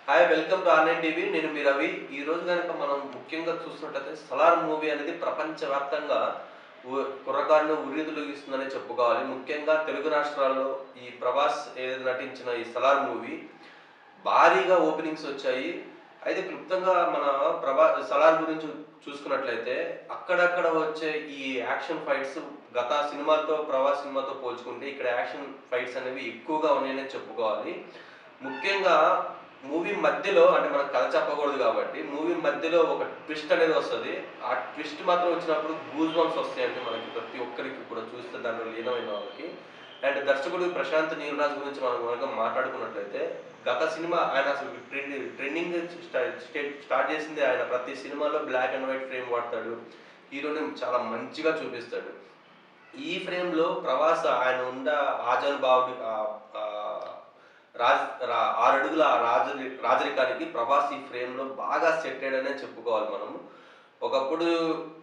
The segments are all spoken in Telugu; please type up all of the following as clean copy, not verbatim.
Hi welcome to online TV. నేను మీ రవి. ఈ రోజు కనుక మనం ముఖ్యంగా చూసినట్టయితే సలార్ మూవీ అనేది ప్రపంచవ్యాప్తంగా కుర్రకారులు ఉర్రూతలూగిస్తుందనే చెప్పుకోవాలి. ముఖ్యంగా తెలుగు రాష్ట్రాల్లో ఈ ప్రభాస్ నటించిన ఈ సలార్ మూవీ భారీగా ఓపెనింగ్స్ వచ్చాయి. అయితే క్లుప్తంగా మన సలార్ గురించి చూసుకున్నట్లయితే అక్కడక్కడ వచ్చే ఈ యాక్షన్ ఫైట్స్ గత సినిమాలతో ప్రభాస్ సినిమాతో పోల్చుకుంటే ఇక్కడ యాక్షన్ ఫైట్స్ అనేవి ఎక్కువగా ఉన్నాయని చెప్పుకోవాలి. ముఖ్యంగా మూవీ మధ్యలో అంటే మనం కథ చెప్పకూడదు కాబట్టి మూవీ మధ్యలో ఒక ట్విస్ట్ అనేది వస్తది. ఆ ట్విస్ట్ మాత్రం వచ్చినప్పుడు గూస్ బంప్స్ వస్తాయండి మనకి ప్రతి ఒక్కరికి కూడా చూస్తే దాంట్లో లీనమైన వాళ్ళకి. అండ్ దర్శకుడు ప్రశాంత్ నీల్ గురించి మనం గనక మాట్లాడుకున్నట్లయితే గత సినిమా ఆయన అసలు ట్రెండింగ్ స్టార్ట్ చేసింది ఆయన. ప్రతి సినిమాలో బ్లాక్ అండ్ వైట్ ఫ్రేమ్ వాడతాడు. హీరోని చాలా మంచిగా చూపిస్తాడు. ఈ ఫ్రేమ్‌లో ప్రభాస్ ఆయన ఆజానుబాహుడు 6 అడుగుల రాజరికానికి ప్రభాస్ ఈ ఫ్రేమ్‌లో బాగా సెట్ అయ్యాడనే చెప్పుకోవాలి మనం. ఒకప్పుడు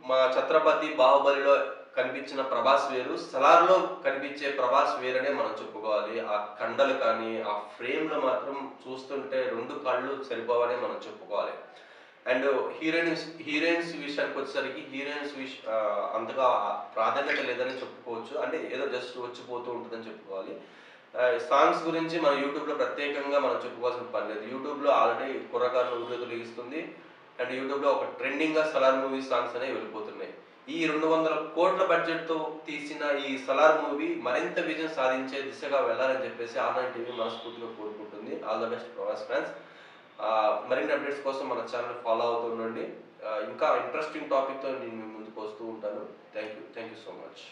మా 'ఛత్రపతి', 'బాహుబలిలో' కనిపించిన ప్రభాస్ వేరు, 'సలార్‌లో' కనిపించే ప్రభాస్ వేరనే మనం చెప్పుకోవాలి. ఆ కండలు కానీ, ఆ ఫ్రేమ్‌లో మాత్రం చూస్తుంటే 2 కళ్ళు సరిపోవనే మనం చెప్పుకోవాలి. అండ్ హీరోయిన్స్ విషయానికొచ్చేసరికి అంతగా ప్రాధాన్యత లేదని చెప్పుకోవచ్చు. అంటే ఏదో జస్ట్ వచ్చిపోతూ ఉంటుందని చెప్పుకోవాలి. సాంగ్స్ గురించి మన యూట్యూబ్‌లో ప్రత్యేకంగా మనం చెప్పుకోవాల్సిన పని లేదు. యూట్యూబ్‌లో ఆల్రెడీ కుర్రకారులు ఉర్రూతలూగిస్తుంది. అండ్ యూట్యూబ్‌లో ఒక ట్రెండింగ్‌గా 'సలార్' మూవీ సాంగ్స్ అనేవి వెళ్ళిపోతున్నాయి. ఈ 200,00,00,000 బడ్జెట్‌తో తీసిన ఈ 'సలార్' మూవీ మరింత విజయం సాధించే దిశగా వెళ్ళాలని చెప్పేసి ఆన్‌లైన్ టీవీ మనస్ఫూర్తిగా కోరుకుంటుంది. All the best Prabhas fans. మరిన్ని అప్డేట్స్ కోసం మన ఛానెల్ ఫాలో అవుతూ ఉండండి. ఇంకా ఇంట్రెస్టింగ్ టాపిక్‌తో నేను మీ ముందుకు వస్తూ ఉంటాను. Thank you so much.